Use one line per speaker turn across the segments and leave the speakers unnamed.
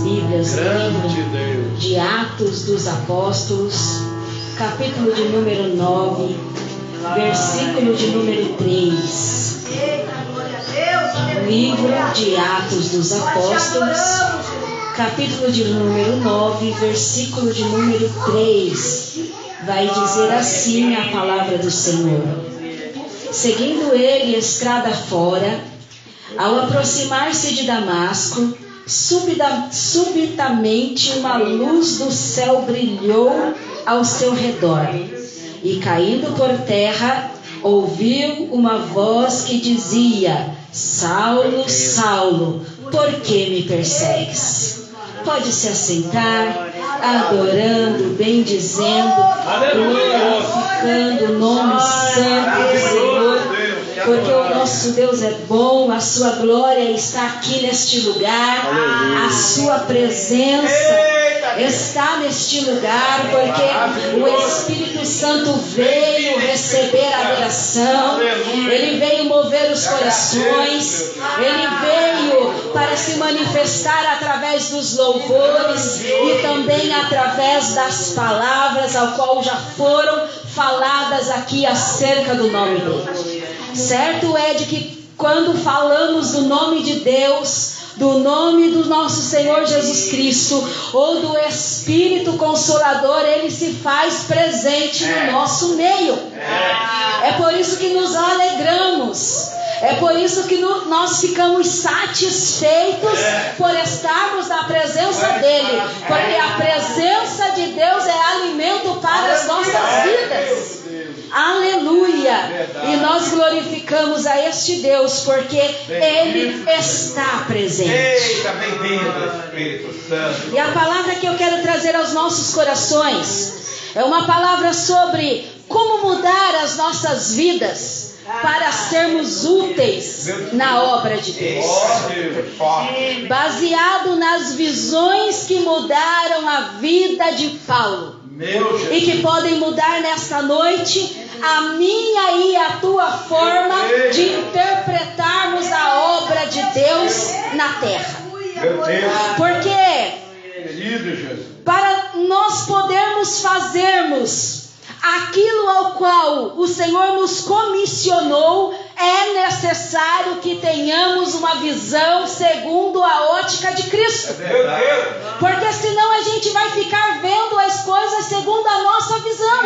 Bíblias no livro de Atos dos Apóstolos, capítulo de número 9, versículo de número 3. Livro de Atos dos Apóstolos, capítulo de número 9, versículo de número 3. Vai dizer assim a palavra do Senhor: seguindo ele estrada fora, ao aproximar-se de Damasco, subitamente uma luz do céu brilhou ao seu redor, e caindo por terra, ouviu uma voz que dizia: Saulo, Saulo, por que me persegues? Pode se assentar, adorando, bendizendo, glorificando o nome santo do Senhor, porque o nosso Deus é bom, a sua glória está aqui neste lugar, a sua presença está neste lugar, porque o Espírito Santo veio receber a adoração, ele veio mover os corações, ele veio para se manifestar através dos louvores e também através das palavras ao qual já foram faladas aqui acerca do nome dele. Certo é de que quando falamos do nome de Deus, do nome do nosso Senhor Jesus Cristo, ou do Espírito Consolador, ele se faz presente no nosso meio. É por isso que nos alegramos. É por isso que nós ficamos satisfeitos por estarmos na presença dele, porque a presença de Deus é alimento para as nossas vidas. Aleluia! E nós glorificamos a este Deus porque ele está presente. E a palavra que eu quero trazer aos nossos corações é uma palavra sobre como mudar as nossas vidas para sermos úteis na obra de Deus, baseado nas visões que mudaram a vida de Paulo e que podem mudar nesta noite a minha e a tua forma de interpretarmos a obra de Deus na terra. Porque para nós podermos fazermos aquilo ao qual o Senhor nos comissionou, é necessário que tenhamos uma visão segundo a ótica de Cristo. Porque senão a gente vai ficar vendo as coisas segundo a nossa visão,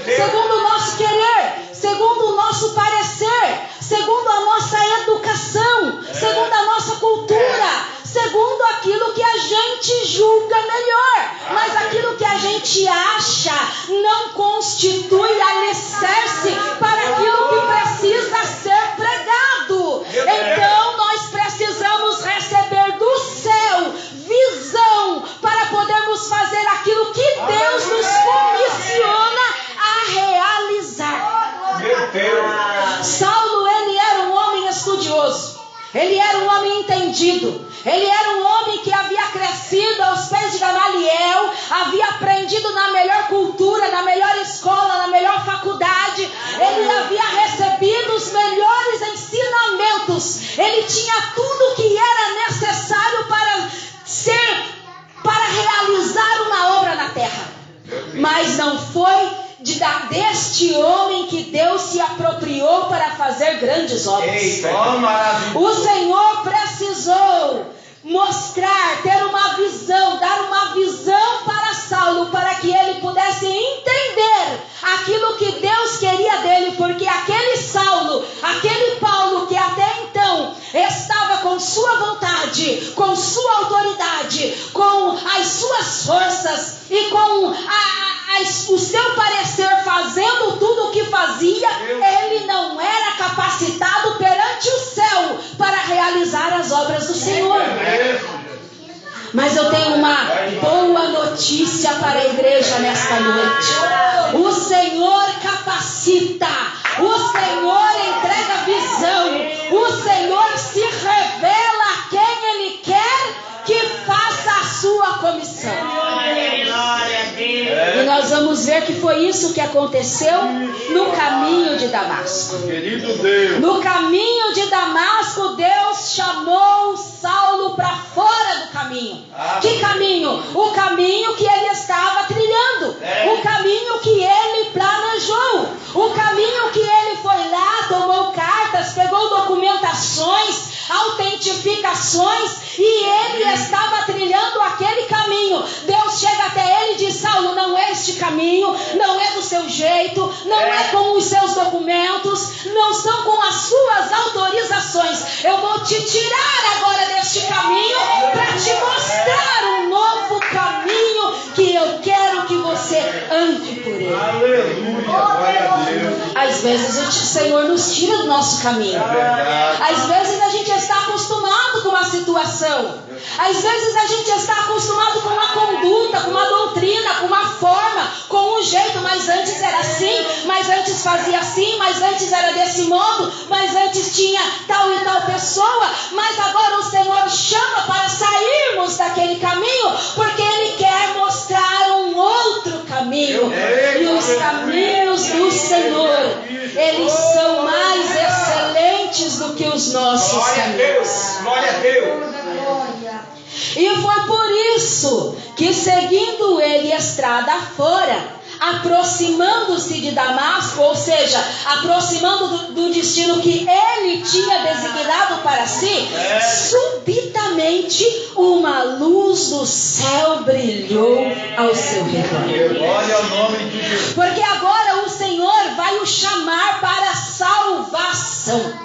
segundo o nosso querer, segundo o nosso parecer, segundo a nossa educação, segundo a nossa cultura, segundo aquilo que a gente julga melhor. Mas aquilo que a gente acha não constitui alicerce para aquilo que precisa ser pregado. Então nós precisamos receber do céu visão para podermos fazer aquilo que Deus nos comissiona a realizar. Saulo, ele era um homem estudioso, ele era um homem entendido, ele era um homem que havia crescido aos pés de Gamaliel, havia aprendido na melhor cultura, na melhor escola, na melhor faculdade, ele havia recebido os melhores ensinamentos, ele tinha tudo que era necessário para realizar uma obra na terra. Mas não foi deste homem que Deus se apropriou para fazer grandes obras. O Senhor precisou mostrar, ter uma visão, dar uma visão para Saulo, para que ele pudesse entender aquilo que Deus queria dele, porque aquele Saulo, aquele Paulo que até então estava com sua vontade, com sua autoridade, com as suas forças e com o seu parecer, fazendo tudo o que fazia, ele não era capacitado perante o céu para realizar as obras do Senhor. Mas eu tenho uma boa notícia para a igreja nesta noite. O Senhor capacita, o Senhor entrega visão, o Senhor se revela a quem Ele quer que faça a sua comissão. E nós vamos ver que foi isso que aconteceu no caminho de Damasco. No caminho de Damasco, Deus chamou Saulo para fora do caminho. caminho. Que caminho? O caminho que ele estava trilhando. O caminho que ele planejou. O caminho que ele foi lá, tomou cartas, pegou documentações, autentificações, e ele estava trilhando aquele caminho. Deus chega até ele e diz: Saulo, não é este caminho, não é do seu jeito, não é com os seus documentos, não são com as suas autorizações. Eu vou te tirar agora deste caminho para te mostrar um novo caminho que eu quero que você ande por ele.
Aleluia, glória a Deus.
Às vezes o Senhor nos tira do nosso caminho. Às vezes a gente está acostumado com uma situação. Às vezes a gente está acostumado com uma conduta, com uma doutrina, com uma forma, com um jeito. Mas antes era assim, mas antes fazia assim, mas antes era desse modo, mas antes tinha tal e tal pessoa. Mas agora o Senhor chama para sairmos daquele caminho, porque Ele quer mostrar um outro caminho. E os caminhos do Senhor, eles são mais excelentes do que os nossos caminhos.
Glória a Deus.
E foi por isso que, seguindo ele estrada fora, aproximando-se de Damasco, ou seja, aproximando do destino que ele tinha designado para si, subitamente uma luz do céu brilhou ao seu redor.
Glória ao nome de Jesus.
Porque agora o Senhor vai o chamar para a salvação.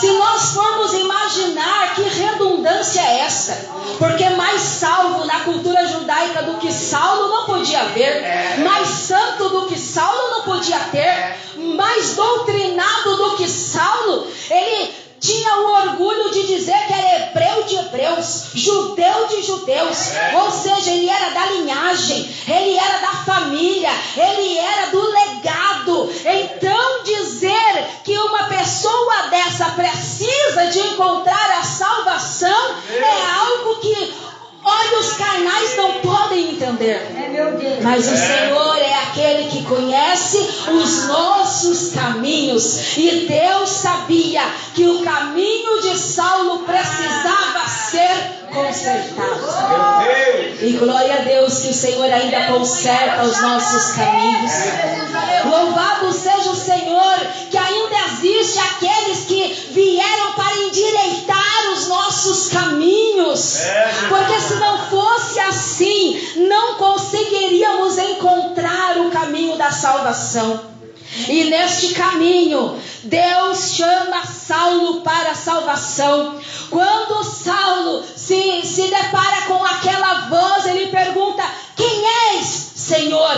Se nós formos imaginar, que redundância é essa? Porque mais salvo na cultura judaica do que Saulo não podia haver, mais santo do que Saulo não podia ter, mais doutrinado do que Saulo. Ele tinha o orgulho de dizer que era hebreu de hebreus, judeu de judeus, ou seja, ele era da linhagem, ele era da família, ele era do legado. Então dizer que uma pessoa dessa precisa de encontrar a salvação é algo que olhos carnais não podem entender. Mas o Senhor é aquele que conhece os nossos caminhos. E Deus sabia que o caminho de Saulo precisava ser consertado. E glória a Deus que o Senhor ainda conserta os nossos caminhos. Louvado seja o Senhor, que ainda existe aqueles que vieram para endireitar os nossos caminhos. Porque se não fosse assim, não conseguiríamos encontrar o caminho da salvação. E neste caminho, Deus chama Saulo para a salvação. Quando Saulo se depara com aquela voz, ele pergunta: quem és, Senhor?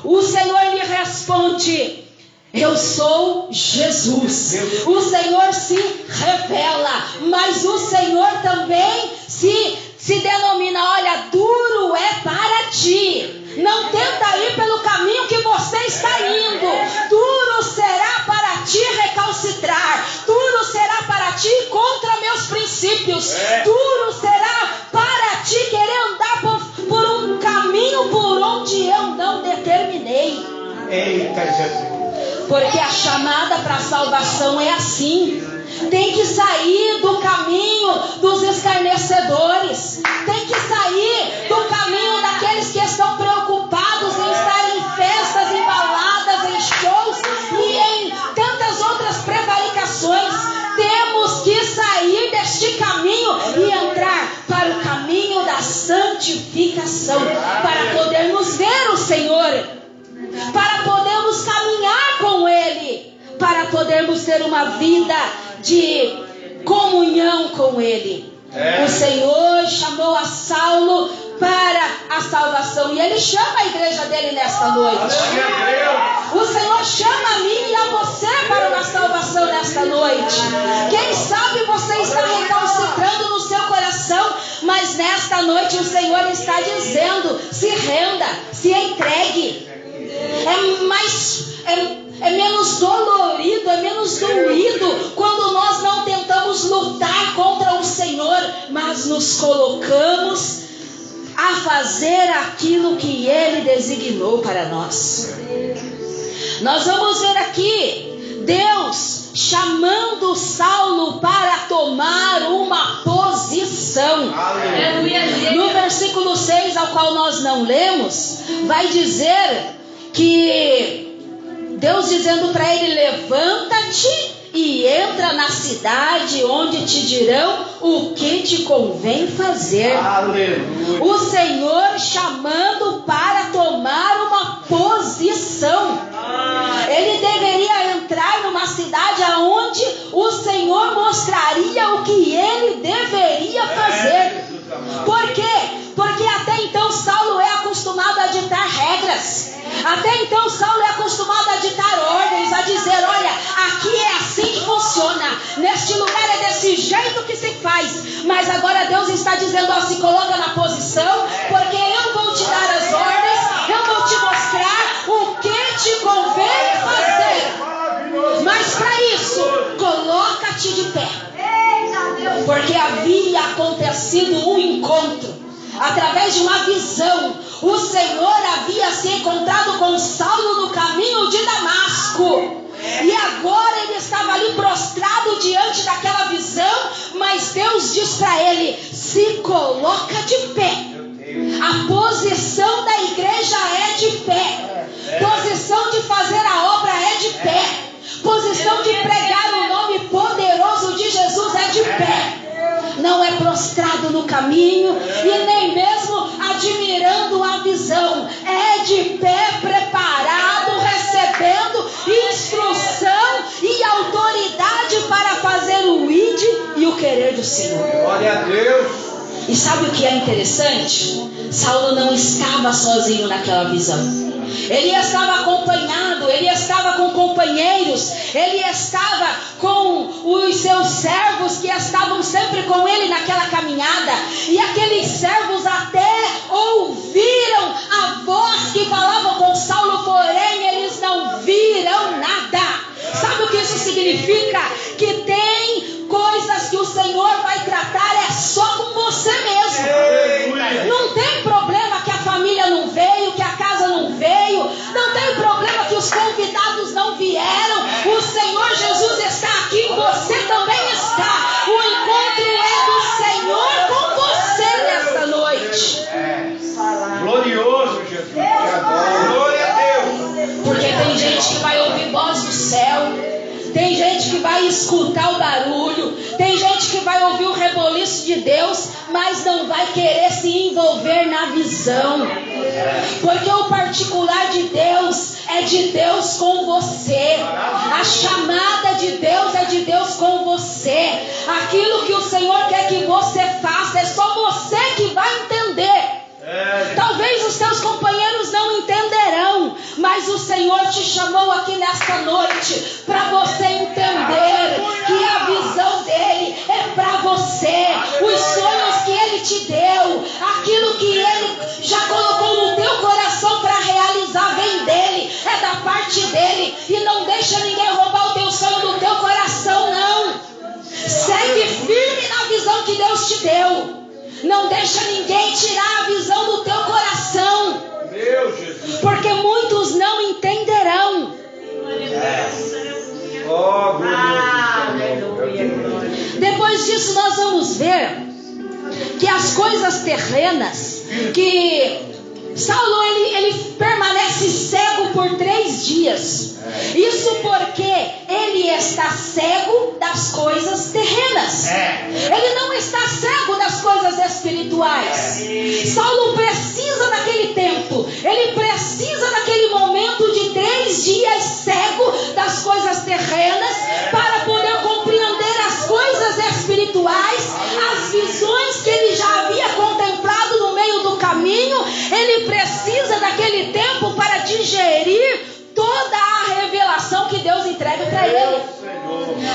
O Senhor lhe responde: eu sou Jesus. O Senhor se revela, mas o Senhor também se denomina: olha, duro é para ti. Não tenta ir pelo caminho que você está indo. Duro será para ti recalcitrar. Duro será para ti contra meus princípios. Duro será para ti querer andar por um caminho por onde eu não determinei.
Eita Jesus.
Porque a chamada para a salvação é assim. Tem que sair do caminho dos escarnecedores. Tem que sair do caminho daqueles que estão preocupados em estar em festas, em baladas, em shows e em tantas outras prevaricações. Temos que sair deste caminho e entrar para o caminho da santificação, para podermos ver o Senhor, para podermos caminhar com Ele, para podermos ter uma vida de comunhão com Ele. O Senhor chamou a Saulo para a salvação, e Ele chama a igreja dele nesta noite. O Senhor chama a mim e a você para uma salvação nesta noite. Quem sabe você está recalcitrando no seu coração, mas nesta noite o Senhor está dizendo: se renda, se entregue. É menos dolorido, é menos doído quando nós não tentamos lutar contra o Senhor, mas nos colocamos a fazer aquilo que Ele designou para nós. Nós vamos ver aqui Deus chamando Saulo para tomar uma posição.
Aleluia.
No versículo 6, ao qual nós não lemos, vai dizer que Deus dizendo para ele: levanta-te e entra na cidade, onde te dirão o que te convém fazer.
Aleluia.
O Senhor chamando para tomar uma posição. Ele deveria entrar numa cidade onde o Senhor mostraria o que ele deveria fazer. Por quê? Porque até então Saulo é acostumado a ditar regras. Até então Saulo é acostumado a ditar ordens, a dizer: olha, aqui é assim que funciona, neste lugar é desse jeito que se faz. Mas agora Deus está dizendo: ó, se coloca na posição, porque eu vou te dar as ordens, eu vou te mostrar o que te convém fazer. Mas para isso, coloca-te de pé. Porque havia acontecido um encontro. Através de uma visão, o Senhor havia se encontrado com Saulo no caminho de Damasco. E agora ele estava ali prostrado diante daquela visão. Mas Deus diz para ele: se coloca de pé. A posição da igreja é de pé. Posição de fazer a obra é de pé. Posição de pregar o nome poderoso de Jesus é de pé. Não é prostrado no caminho e nem mesmo admirando a visão. É de pé, preparado, recebendo instrução e autoridade para fazer o id e o querer do Senhor.
Glória a Deus.
E sabe o que é interessante? Saulo não estava sozinho naquela visão. Ele estava acompanhado, ele estava com companheiros, ele estava com os seus servos que estavam sempre com ele naquela caminhada. E aqueles servos até ouviram a voz que falava com Saulo, porém eles não viram nada. Sabe o que isso significa? Que tem coisas que o Senhor vai tratar é só com você mesmo. Não tem problema que a família não veio, que a casa não veio. Não tem problema que os convidados não vieram. O Senhor Jesus está aqui, você também está. O encontro é do Senhor com você nesta noite.
Glorioso Jesus. Glória a Deus.
Porque tem gente que vai ouvir voz do céu. Tem gente que vai escutar o barulho. Tem gente que vai ouvir o reboliço de Deus, mas não vai querer se envolver na visão. Porque o particular de Deus é de Deus com você. A chamada de Deus é de Deus com você. Aquilo que o Senhor quer que você faça, é só você que vai entender. Talvez os seus companheiros não entenderão, mas o Senhor te chamou aqui nesta noite para você entender que a visão dele é para você. Os sonhos que ele te deu, aquilo que ele já colocou no teu coração para realizar, vem dele, é da parte dele. E não deixa ninguém roubar o teu sonho do teu coração, não. Segue firme na visão que Deus te deu. Não deixa ninguém tirar a visão do teu coração.
Meu Jesus.
Porque muitos não entenderão.
Oh, glória.
Depois disso nós vamos ver que as coisas terrenas, que Saulo ele permanece cego por 3 dias. Isso porque ele está cego das coisas terrenas. Ele não está cego das coisas espirituais. Saulo precisa naquele tempo, ele precisa naquele momento de 3 dias cego das coisas terrenas para poder compreender as coisas espirituais, as visões que ele já havia contemplado no meio do caminho. Ele precisa daquele tempo para digerir toda a revelação que Deus entrega para ele.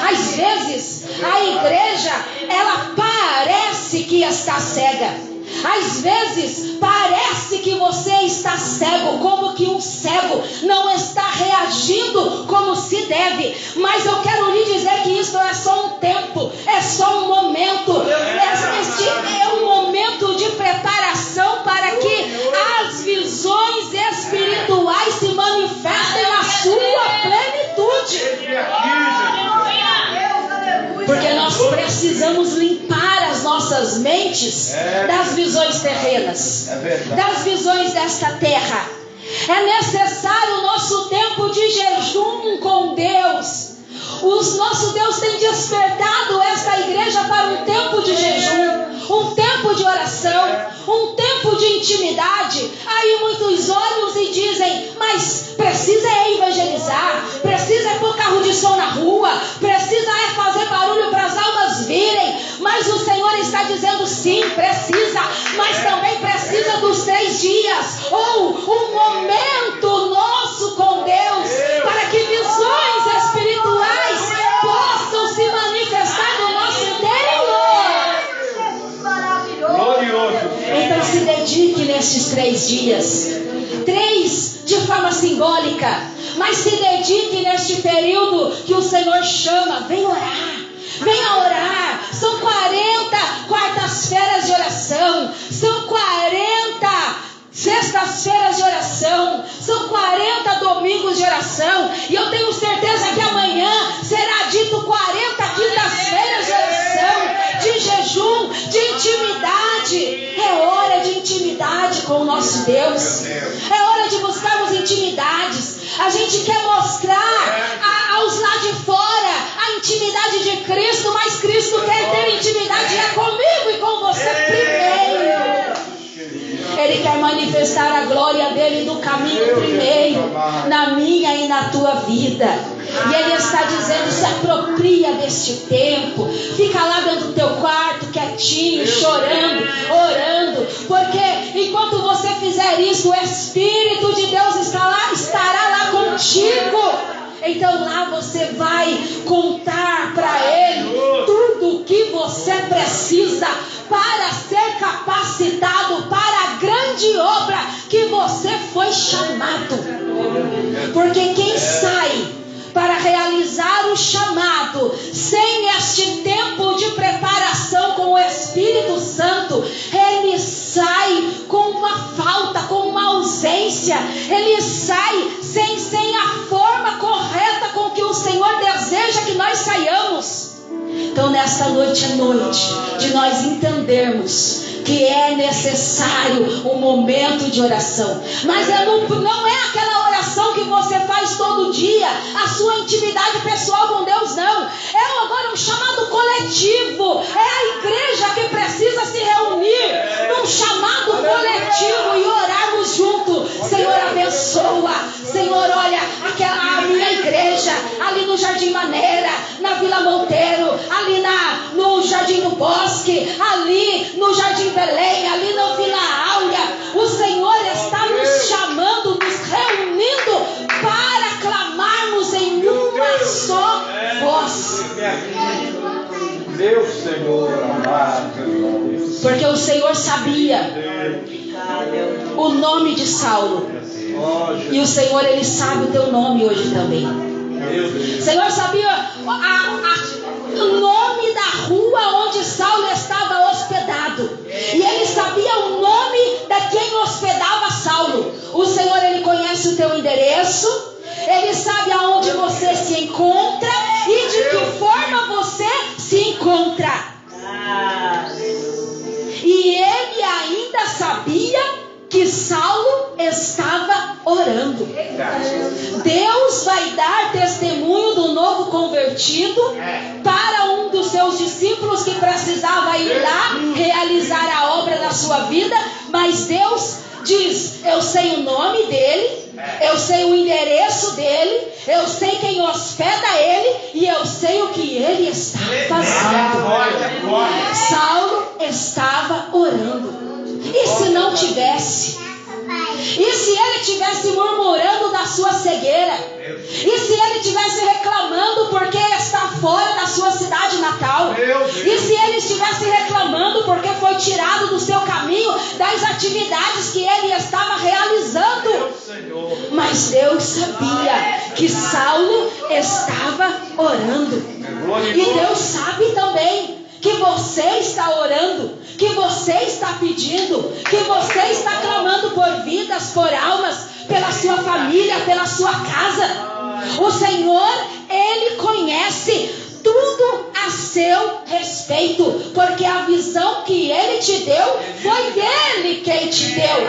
Às vezes a igreja ela parece que está cega. Às vezes parece que você está cego, como que um cego não está reagindo como se deve. Mas eu quero lhe dizer que isso é só um tempo, é só um momento. Este é um momento de preparação para que as visões espirituais se manifestem na sua plenitude. precisamos limpar as nossas mentes das visões terrenas, das visões desta terra. É necessário o nosso tempo de jejum com Deus. O nosso Deus tem despertado esta igreja para um tempo de jejum, um tempo de oração, um tempo de intimidade. Aí muitos olham e dizem: mas precisa evangelizar, precisa pôr carro de som na rua, precisa fazer barulho para as almas virem. Mas o Senhor está dizendo: sim, precisa, mas também precisa dos 3 dias, ou um momento nosso com Deus, para que visões espirituais possam se manifestar no nosso interior.
Glorioso.
Então se dedique nestes 3 dias. 3 de forma simbólica, mas se dedique neste período que o Senhor chama. Vem orar, venha orar. São 40 quartas-feiras de oração, são 40 sextas-feiras de oração, são 40 domingos de oração, e eu tenho certeza que amanhã será dito 40 quintas-feiras de oração, de jejum, de intimidade. É hora de intimidade com o nosso Deus, é hora de buscarmos intimidades. A gente quer mostrar aos lá de fora a intimidade de Cristo, mas Cristo quer ter intimidade comigo e com você primeiro. Ele quer manifestar a glória dele no caminho primeiro, na minha e na tua vida. E Ele está dizendo: se apropria deste tempo. Fica lá dentro do teu quarto, quietinho, chorando, orando. Porque enquanto você fizer isso, o Espírito de Deus estará lá contigo. Então lá você vai contar para Ele tudo o que você precisa para ser capacitado para a grande obra que você foi chamado. Porque quem sai para realizar o chamado sem este tempo de preparação com o Espírito Santo, ele sai com uma falta, com uma ausência. Ele sai sem a forma correta com que o Senhor deseja que nós saiamos. Então nesta noite é noite de nós entendermos que é necessário um momento de oração. Mas não é aquela oração que você faz todo dia, a sua intimidade pessoal com Deus, não. É agora um chamado coletivo. É a igreja que precisa se reunir num chamado coletivo e orarmos junto. Senhor, abençoa. Senhor, olha a minha igreja ali no Jardim Maneira, na Vila Monteiro, ali no Jardim do Bosque, ali no Jardim Belém, ali na Vila Áurea. O Senhor está nos chamando, nos reunindo para clamarmos em uma só voz.
Meu Senhor amado.
Porque o Senhor sabia o nome de Saulo. E o Senhor, Ele sabe o teu nome hoje também. O Senhor sabia o nome da rua onde Saulo estava hospedado. E Ele sabia o nome de quem hospedava Saulo. O Senhor, Ele conhece o teu endereço. Ele sabe aonde você se encontra e de que forma você se encontra. E Ele ainda sabia que Saulo estava orando. Deus vai dar testemunho do novo convertido para um dos seus discípulos que precisava ir lá realizar a obra da sua vida. Mas Deus diz: eu sei o nome dele, eu sei o endereço dele, eu sei quem hospeda ele e eu sei o que ele está fazendo. Saulo estava orando. E se não tivesse? E se ele estivesse murmurando da sua cegueira? E se ele estivesse reclamando porque está fora da sua cidade natal? E se ele estivesse reclamando porque foi tirado do seu caminho, das atividades que ele estava realizando? Mas Deus sabia que Saulo estava orando. E Deus sabe também que você está orando, que você está pedindo, que você está clamando por vidas, por almas, pela sua família, pela sua casa. O Senhor, Ele conhece tudo a seu respeito, porque a visão que Ele te deu foi dele quem te deu.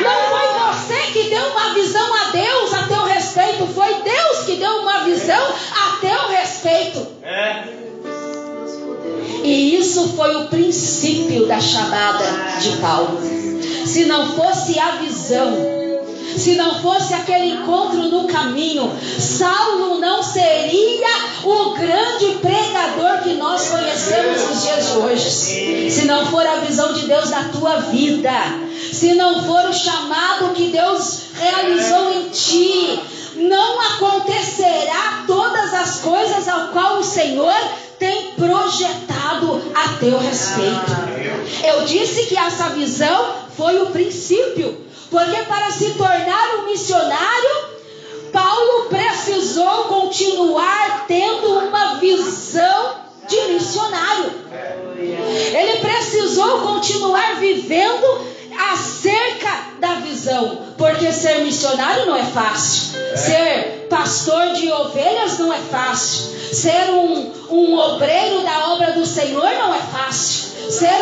Não foi você que deu uma visão a Deus a teu respeito, foi Deus que deu uma visão a teu respeito. E isso foi o princípio da chamada de Paulo. Se não fosse a visão, se não fosse aquele encontro no caminho, Saulo não seria o grande pregador que nós conhecemos nos dias de hoje. Se não for a visão de Deus na tua vida, se não for o chamado que Deus realizou em ti, não acontecerá todas as coisas ao qual o Senhor tem projetado a teu respeito. Eu disse que essa visão foi o princípio, porque para se tornar um missionário, Paulo precisou continuar tendo uma visão de missionário. Ele precisou continuar vivendo acerca da visão, porque ser missionário não é fácil, ser pastor de ovelhas não é fácil, ser um obreiro da obra do Senhor não é fácil, ser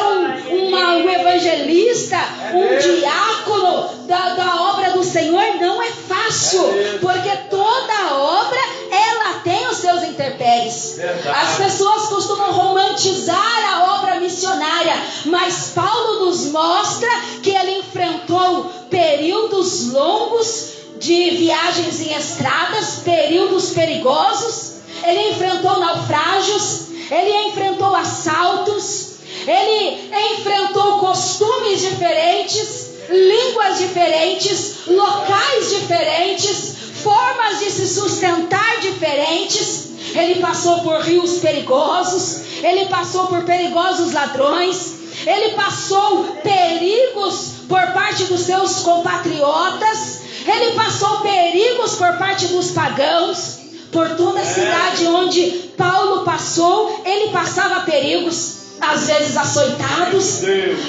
um evangelista, um diácono da obra do Senhor não é fácil, porque toda obra ela tem os seus intempéries. As pessoas costumam romantizar a obra missionária, mas Paulo nos mostra que ele enfrentou períodos longos de viagens em estradas, períodos perigosos, ele enfrentou naufrágios, ele enfrentou assaltos, ele enfrentou costumes diferentes, línguas diferentes, locais diferentes, formas de se sustentar diferentes. Ele passou por rios perigosos, ele passou por perigosos ladrões, ele passou perigos por parte dos seus compatriotas, ele passou perigos por parte dos pagãos. Por toda a cidade onde Paulo passou, ele passava perigos, às vezes açoitados,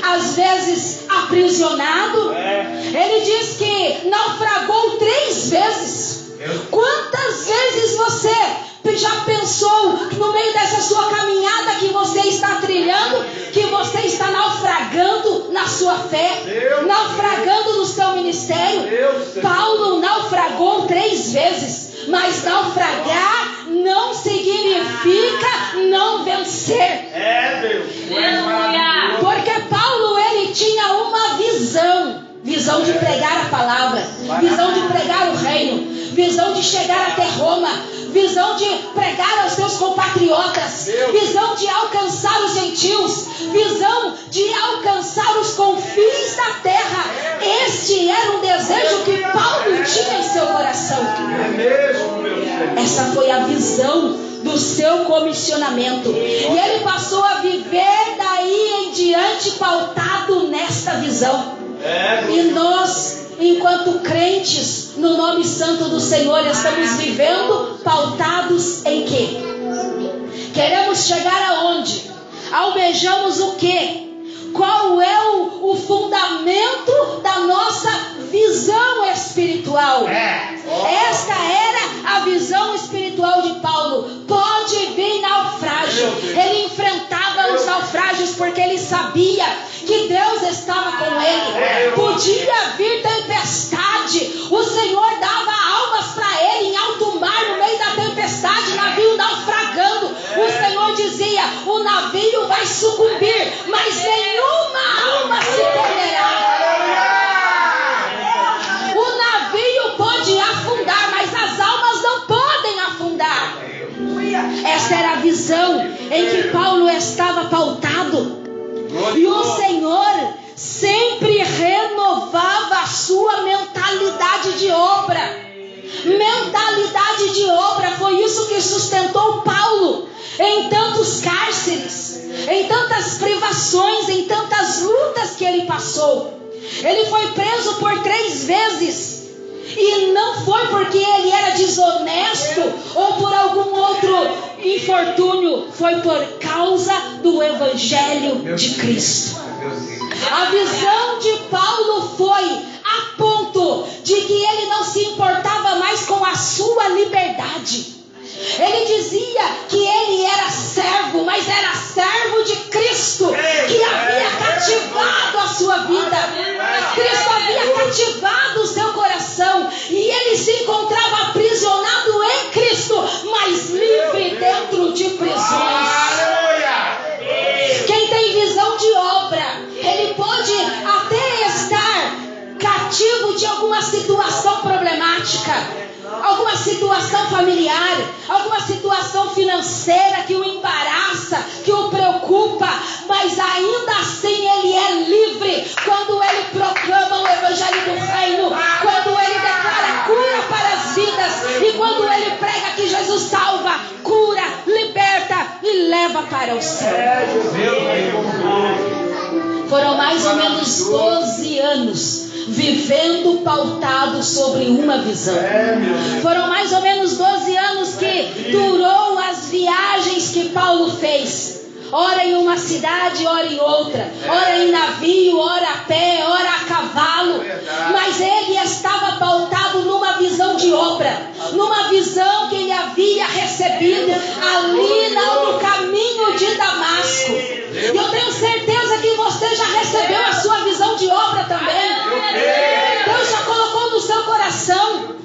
às vezes aprisionado. Ele diz que naufragou 3 vezes. Quantas vezes você já pensou no meio dessa sua caminhada que você está trilhando, que você está naufragando na sua fé, naufragando no seu ministério? Paulo naufragou 3 vezes. Mas naufragar não significa não vencer. Porque Paulo, ele tinha uma visão de pregar a palavra, visão de pregar o reino, visão de chegar até Roma, visão de pregar aos seus compatriotas, visão de alcançar os gentios, visão de alcançar os confins da terra. Este era um desejo que Paulo tinha em seu coração. Essa foi a visão do seu comissionamento, e ele passou a viver daí em diante pautado nesta visão. E nós, enquanto crentes no nome santo do Senhor, estamos vivendo pautados em quê? Queremos chegar aonde? Almejamos o quê? Qual é o fundamento da nossa visão espiritual? Esta era a visão espiritual de Paulo. Pode vir naufrágio, ele enfrentava os naufrágios porque ele sabia que Deus estava com ele. Podia vir tempestade, o Senhor dava almas para ele em alto mar, no meio da tempestade, navio naufragando. O Senhor dizia: o navio vai sucumbir, mas nenhuma alma se perderá. O navio pode afundar, mas as almas não podem afundar. Essa era a visão em que Paulo estava pautado. E o Senhor sempre renovava a sua mentalidade de obra. Mentalidade de obra, foi isso que sustentou Paulo em tantos cárceres, em tantas privações, em tantas lutas que ele passou. Ele foi preso por 3 vezes. E não foi porque ele era desonesto ou por algum outro infortúnio, foi por causa do Evangelho de Cristo. A visão de Paulo foi a ponto de que ele não se importava mais com a sua liberdade. Ele dizia que ele era servo, mas era servo de Cristo, que havia cativado a sua vida. Cristo havia cativado o seu coração, e ele se encontrava aprisionado em Cristo, mas livre dentro de prisões. Quem tem visão de obra, ele pode até estar cativo de alguma situação problemática, alguma situação familiar, alguma situação financeira que o embaraça, que o preocupa, mas ainda assim ele é livre quando ele proclama o evangelho do reino, quando ele declara cura para as vidas, e quando ele prega que Jesus salva, cura, liberta e leva para o céu. Foram mais ou menos 12 anos vivendo pautado sobre uma visão. Foram mais ou menos 12 anos que durou as viagens que Paulo fez. Ora em uma cidade, ora em outra. Ora em navio, ora a pé, ora a cavalo. Mas ele estava pautado numa visão de obra, numa visão que ele havia recebido ali no caminho de Damasco. E eu tenho certeza que você já recebeu a sua visão de obra também. Deus já colocou no seu coração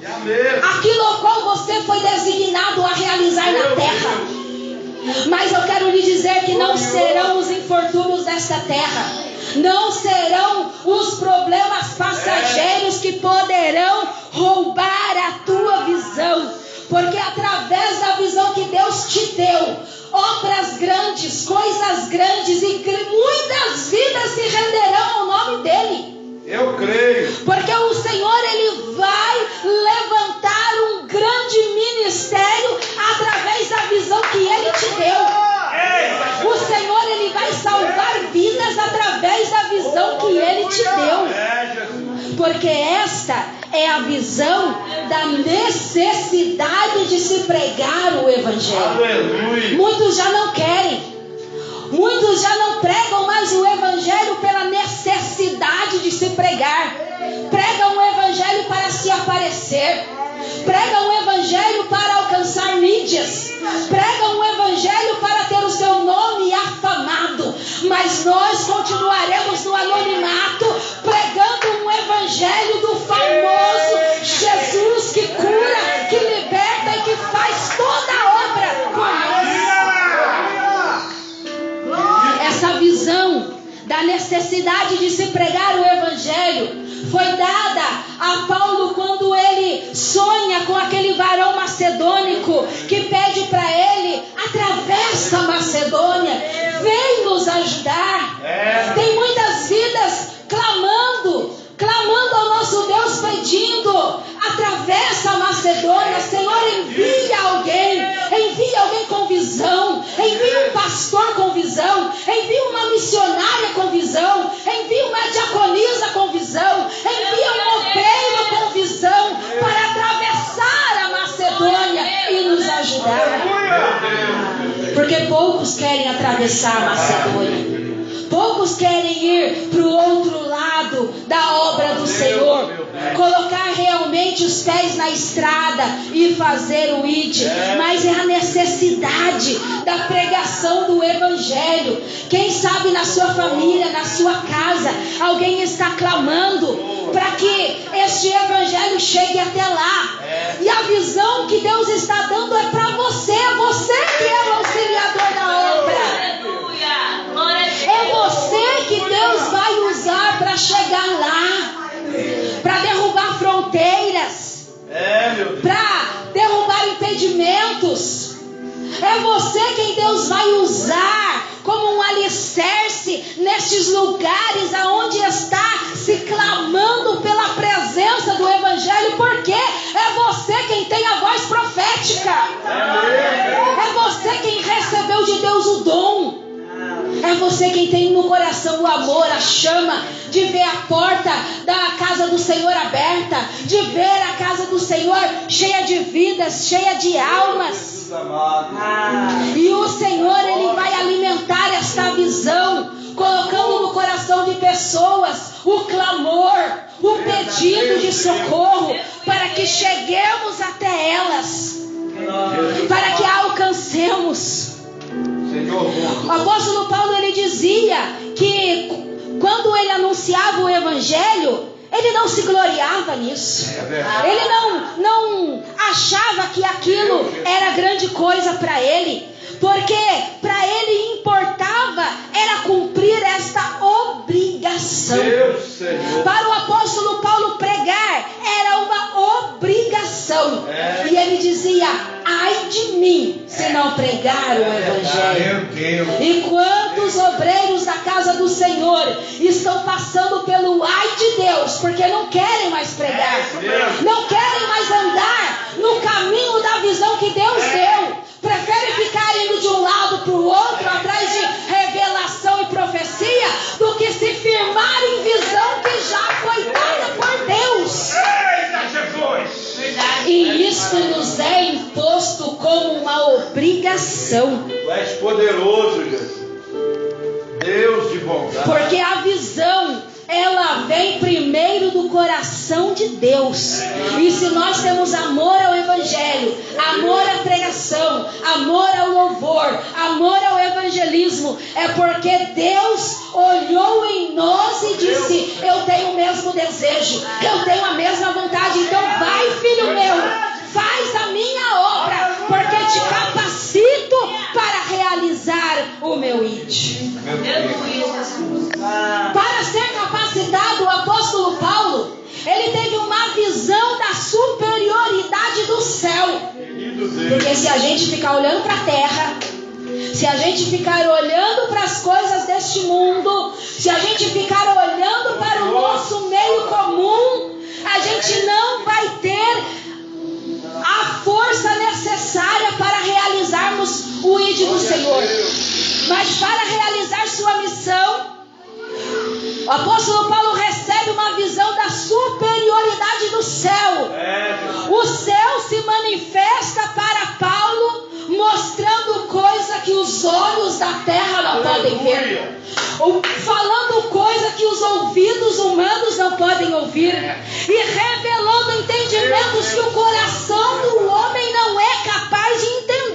aquilo ao qual você foi designado a realizar na terra. Mas eu quero lhe dizer que não serão os infortúnios desta terra, não serão os problemas passageiros que poderão roubar a tua visão, porque através da visão que Deus te deu, obras grandes, coisas grandes e muitas vidas se renderão ao nome dele.
Eu creio.
Porque o Senhor, ele vai levantar um grande ministério através da visão que ele te deu. O Senhor, ele vai salvar vidas através da visão que ele te deu. Porque esta é a visão da necessidade de se pregar o evangelho.
Aleluia.
Muitos já não querem. Muitos já não pregam mais o evangelho pela necessidade de se pregar. Pregam o evangelho para se aparecer. Pregam o evangelho para alcançar mídias. Pregam o evangelho para ter o seu nome afamado. Mas nós continuaremos no anonimato, pregando um evangelho do famoso Jesus que cura, que liberta e que faz toda a obra por nós. Essa visão da necessidade de se pregar o evangelho foi dada a Paulo quando ele sonha com aquele varão macedônico que pede para ele: atravessa a Macedônia, vem nos ajudar. Tem muitas vidas clamando ao nosso Deus, pedindo: atravessa a Macedônia, Senhor, envia alguém com visão, envia um pastor com visão, envia uma missionária com visão, envia uma diaconisa com visão, envia um obreiro com visão para atravessar a Macedônia e nos ajudar. Porque poucos querem atravessar a Macedônia. Poucos querem ir para o outro lado da obra do Senhor, colocar realmente os pés na estrada e fazer o ID. Mas é a necessidade da pregação do evangelho. Quem sabe na sua família, na sua casa, alguém está clamando para que este evangelho chegue até lá. E a visão que Deus está dando é para você. Você que é o auxiliador da obra. É você que Deus vai usar para chegar lá, para derrubar fronteiras, para derrubar impedimentos. É você quem Deus vai usar como um alicerce nestes lugares aonde está se clamando pela presença do evangelho, porque é você quem tem a voz profética. É você quem recebeu de Deus o dom. É você quem tem no coração o amor, a chama de ver a porta da casa do Senhor aberta, de ver a casa do Senhor cheia de vidas, cheia de almas. E o Senhor, ele vai alimentar esta visão, colocando no coração de pessoas o clamor, o pedido de socorro, para que cheguemos até elas. para que a alcancemos. O apóstolo Paulo, ele dizia que quando ele anunciava o evangelho, ele não se gloriava nisso. Ele não achava que aquilo era grande coisa para ele, porque para ele importava era cumprir esta obrigação. Para o apóstolo Paulo, pregar era uma obrigação. E ele dizia: ai de mim se não pregar o evangelho. E quantos obreiros da casa do Senhor estão passando pelo ai de Deus, porque não querem mais pregar, não querem mais andar no caminho da visão que Deus deu, preferem ficar indo de um lado para o outro atrás de revelação e profecia, do que se firmar em visão que já foi dada por Deus. E isso nos é imposto como uma obrigação.
Tu és poderoso, Jesus. Deus de bondade.
Porque a visão, ela vem primeiro do coração de Deus. E se nós temos amor ao evangelho, amor à pregação, amor ao louvor, amor ao evangelismo, é porque Deus olhou em nós e disse: eu tenho o mesmo desejo, eu tenho a mesma vontade. Então vai, filho meu, faz a minha obra, porque te capacito para realizar o meu ID. Para ser capacitado, o apóstolo Paulo, ele teve uma visão da superioridade do céu. Porque se a gente ficar olhando para a terra, se a gente ficar olhando para as coisas deste mundo, se a gente ficar olhando para o nosso meio comum, a gente não vai ter a força necessária para realizarmos o ID do Senhor. Mas para realizar sua missão, o apóstolo Paulo recebe uma visão da superioridade do céu. O céu se manifesta para Paulo, mostrando coisa que os olhos da terra não podem ver, falando coisa que os ouvidos humanos não podem ouvir, e revelando entendimentos que o coração do homem não é capaz de entender.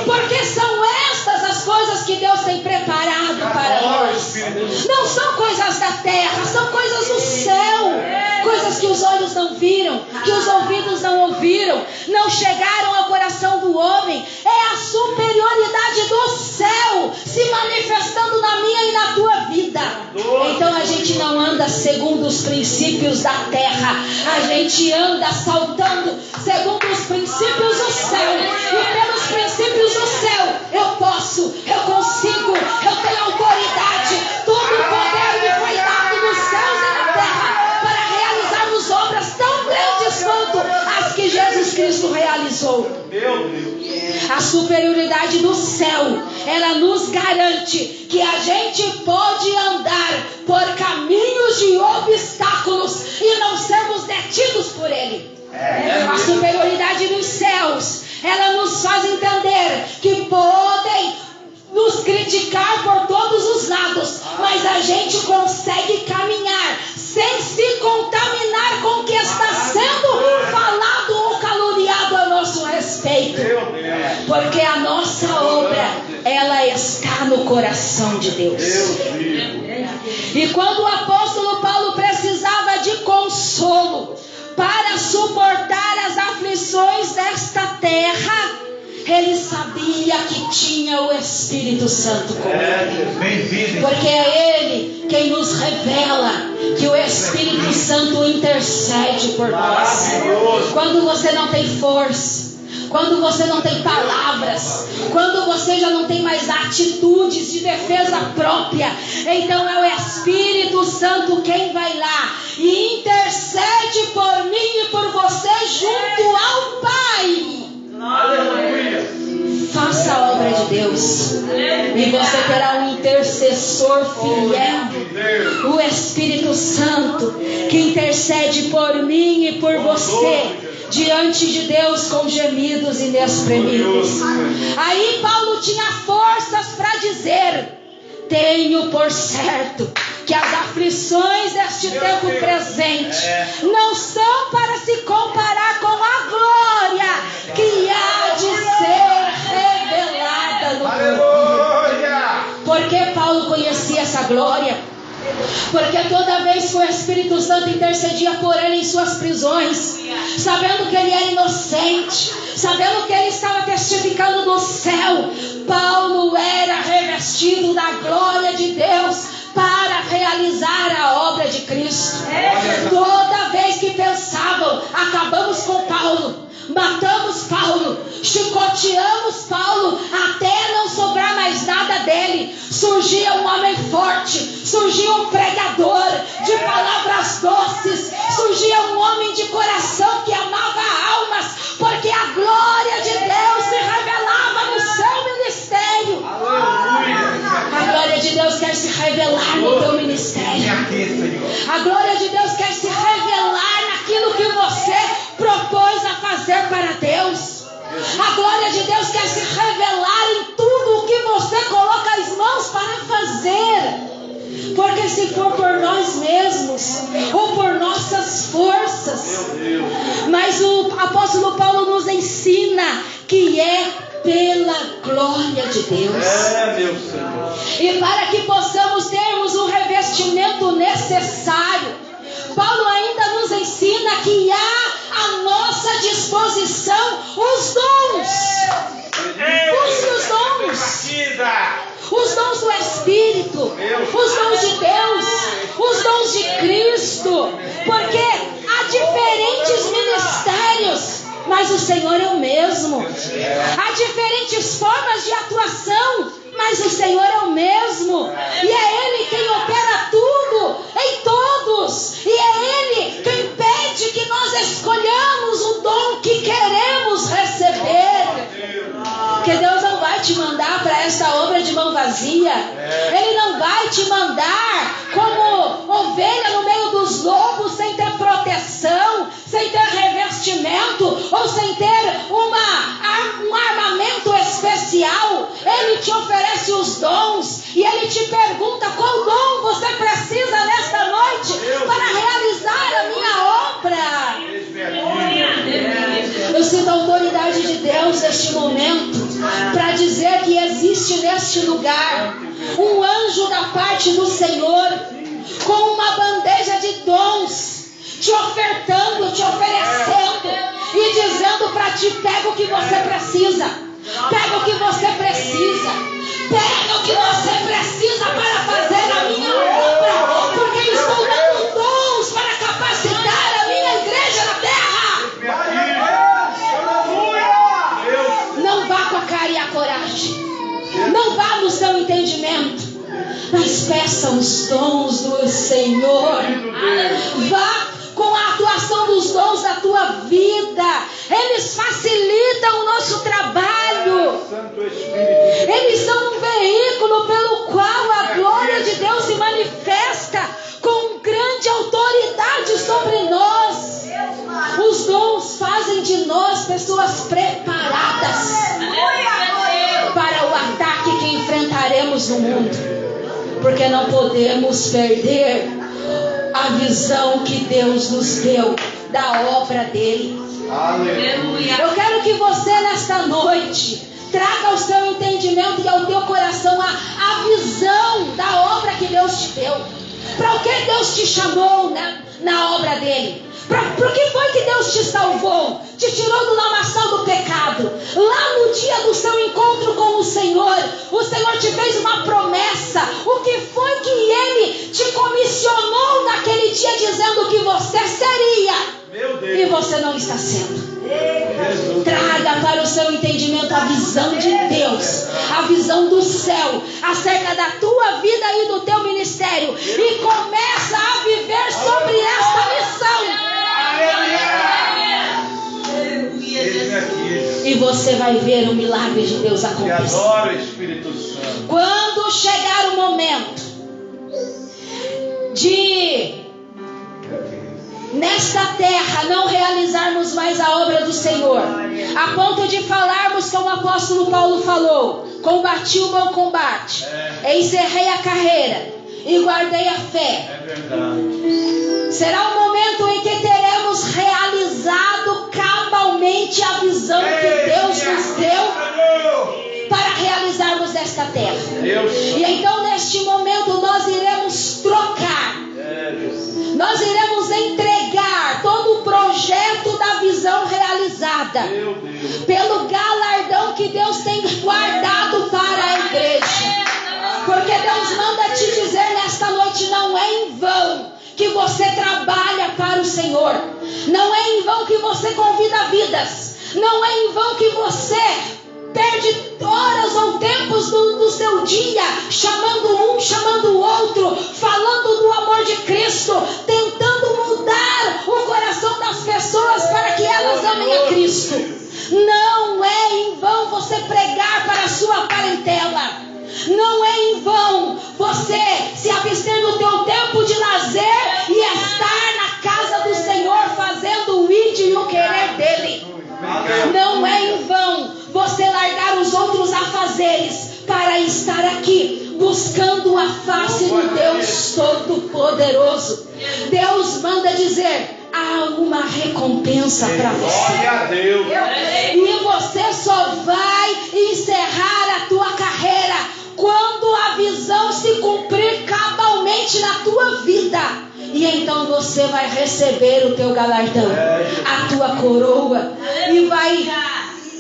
Porque são estas as coisas que Deus tem preparado para nós. Não são coisas da terra, são coisas do céu. Coisas que os olhos não viram, que os ouvidos não ouviram, não chegaram ao coração do homem. É a superioridade do céu se manifestando na minha e na tua vida. Então a gente não anda segundo os princípios da terra, a gente anda saltando segundo os princípios do céu. E pelos princípios do céu, eu posso, eu consigo, eu tenho autoridade. Todo o poder me foi dado nos céus e na terra para realizarmos obras tão grandes quanto as que Jesus Cristo realizou.
Meu Deus.
A superioridade do céu, ela nos garante que a gente pode andar por caminhos de obstáculos e não sermos detidos por ele. A superioridade dos céus, ela nos faz entender que podem nos criticar por todos os lados, mas a gente consegue caminhar sem se contaminar com o que está sendo falado ou caluniado a nosso respeito, porque a nossa obra, ela está no coração de Deus. E quando o apóstolo Paulo precisava de consolo para suportar as aflições desta terra, ele sabia que tinha o Espírito Santo com ele. Porque é ele quem nos revela que o Espírito Santo intercede por nós. Quando você não tem força, quando você não tem palavras, quando você já não tem mais atitudes de defesa própria, então é o Espírito Santo quem vai lá e intercede por mim e por você junto ao Pai.
Aleluia.
Faça a obra de Deus e você terá um intercessor fiel, o Espírito Santo, que intercede por mim e por você diante de Deus com gemidos inexprimíveis. Aí Paulo tinha forças para dizer: tenho por certo que as aflições deste tempo presente não são para se comparar com a glória glória. Porque toda vez que o Espírito Santo intercedia por ele em suas prisões, sabendo que ele era inocente, sabendo que ele estava testificando do céu, Paulo era revestido da glória de Deus para realizar a obra de Cristo. Toda vez que pensavam, acabamos com Paulo, matamos Paulo, chicoteamos Paulo, até não sobrar mais nada dele, surgia um homem forte, surgia um pregador de palavras doces, surgia um homem de coração que amava almas, porque a glória de Deus se revelava no seu ministério. A glória de Deus quer se revelar no teu ministério. A glória de Deus quer se revelar naquilo que você propôs a fazer para Deus. A glória de Deus quer se revelar em tudo o que você coloca as mãos para fazer. Porque se for por nós mesmos ou por nossas forças, mas o apóstolo Paulo nos ensina que é pela glória de Deus.
Meu Senhor.
E para que possamos termos o revestimento necessário, Paulo ainda nos ensina que há à nossa disposição os dons. Busque os dons. Os dons do Espírito, os dons de Deus, os dons de Cristo. Porque há diferentes ministérios, mas o Senhor é o mesmo. Há diferentes formas de atuação, mas o Senhor é o mesmo. E é Ele quem opera tudo em todos. E é Ele quem pede que nós escolhamos o dom que queremos receber. Porque Deus não vai te mandar para esta obra de mão vazia. Ele não vai te mandar como ovelha no meio dos lobos, sem ter proteção, sem ter revestimento, ou sem ter um armamento especial. Ele te oferece os dons e Ele te pergunta: qual dom você precisa nesta noite para realizar a minha obra? Eu sinto a autoridade de Deus neste momento para dizer que existe neste lugar um anjo da parte do Senhor com uma bandeja de dons, te ofertando, te oferecendo e dizendo para ti: pega o que você precisa, pega o que você precisa, pega o que você precisa para fazer a minha obra, porque estou dando dons para capacitar a minha igreja na terra. Não vá com a cara e a coragem, não vá no seu entendimento, mas peça os dons do Senhor. Vá com a atuação dos dons da tua vida. Eles facilitam o nosso trabalho. Eles são um veículo pelo qual a glória de Deus se manifesta com grande autoridade sobre nós. Os dons fazem de nós pessoas preparadas para o ataque que enfrentaremos no mundo. Porque não podemos perder a visão que Deus nos deu da obra dele. Aleluia. Eu quero que você nesta noite traga ao seu entendimento e ao teu coração a visão da obra que Deus te deu. Para o que Deus te chamou na obra dele? Por que foi que Deus te salvou? Te tirou do lamaçal do pecado. Lá no dia do seu encontro com o Senhor te fez uma promessa. O que foi que Ele te comissionou naquele dia, dizendo que você seria? E você não está sendo. Traga para o seu entendimento a visão de Deus, a visão do céu acerca da tua vida e do teu ministério, e começa a viver sobre esta missão. E você vai ver o milagre de Deus acontecer. Quando chegar o momento de nesta terra não realizarmos mais a obra do Senhor, a ponto de falarmos como o apóstolo Paulo falou: combati o bom combate, encerrei a carreira e guardei a fé. Será o momento em que teremos realizado cabalmente a visão que Deus nos deu para realizarmos esta terra. E então neste momento nós iremos que Deus tem guardado para a igreja. Porque Deus manda te dizer nesta noite: não é em vão que você trabalha para o Senhor. Não é em vão que você convida vidas. Não é em vão que você perde horas ou tempos do seu dia chamando um, chamando o outro, falando do amor de Cristo, tentando mudar o coração das pessoas para que elas amem a Cristo. Não é em vão você pregar para a sua parentela. Não é em vão você se abster do teu tempo de lazer e estar na casa do Senhor fazendo o id e o querer dele. Não é em vão você largar os outros afazeres para estar aqui buscando a face do Deus Todo-Poderoso. Deus manda dizer: há uma recompensa para você.
Glória a Deus.
E você só vai encerrar a tua carreira quando a visão se cumprir cabalmente na tua vida. E então você vai receber o teu galardão, a tua coroa, e vai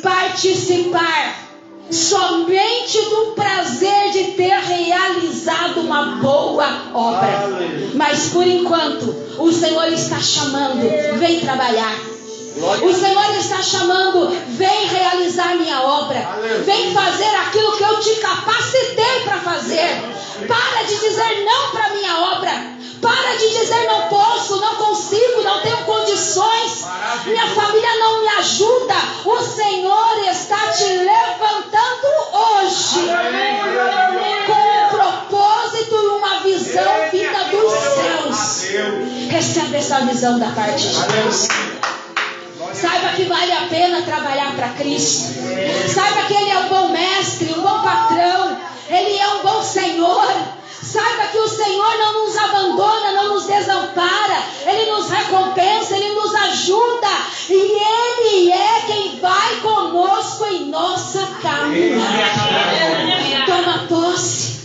participar somente do prazer de ter realizado uma boa obra. Mas por enquanto o Senhor está chamando: vem trabalhar. O Senhor está chamando: vem realizar minha obra. Vem fazer aquilo que eu te capacitei para fazer. Para de dizer não para minha obra. Para de dizer não posso, não consigo, não tenho condições, minha família não me ajuda. O Senhor está te levantando hoje com um propósito e uma visão vinda dos céus. Recebe essa visão da parte de Deus. Saiba que vale a pena trabalhar para Cristo. Saiba que Ele é um bom mestre, um bom patrão. Ele é um bom Senhor. Saiba que o Senhor não nos abandona, não nos desampara. Ele nos recompensa, Ele nos ajuda. E Ele é quem vai conosco em nossa caminhada. Toma posse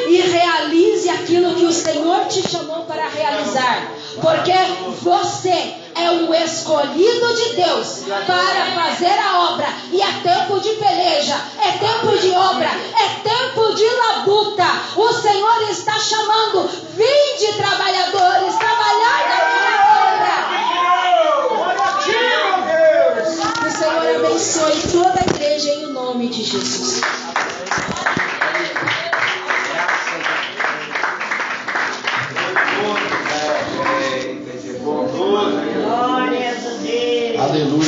e realize aquilo que o Senhor te chamou para realizar. Porque você é um escolhido de Deus para fazer a obra. E é tempo de peleja, é tempo de obra, é tempo de labuta. O Senhor está chamando: vinde, trabalhadores, trabalhar na minha obra. Que o Senhor abençoe toda a igreja em nome de Jesus.
Aleluia.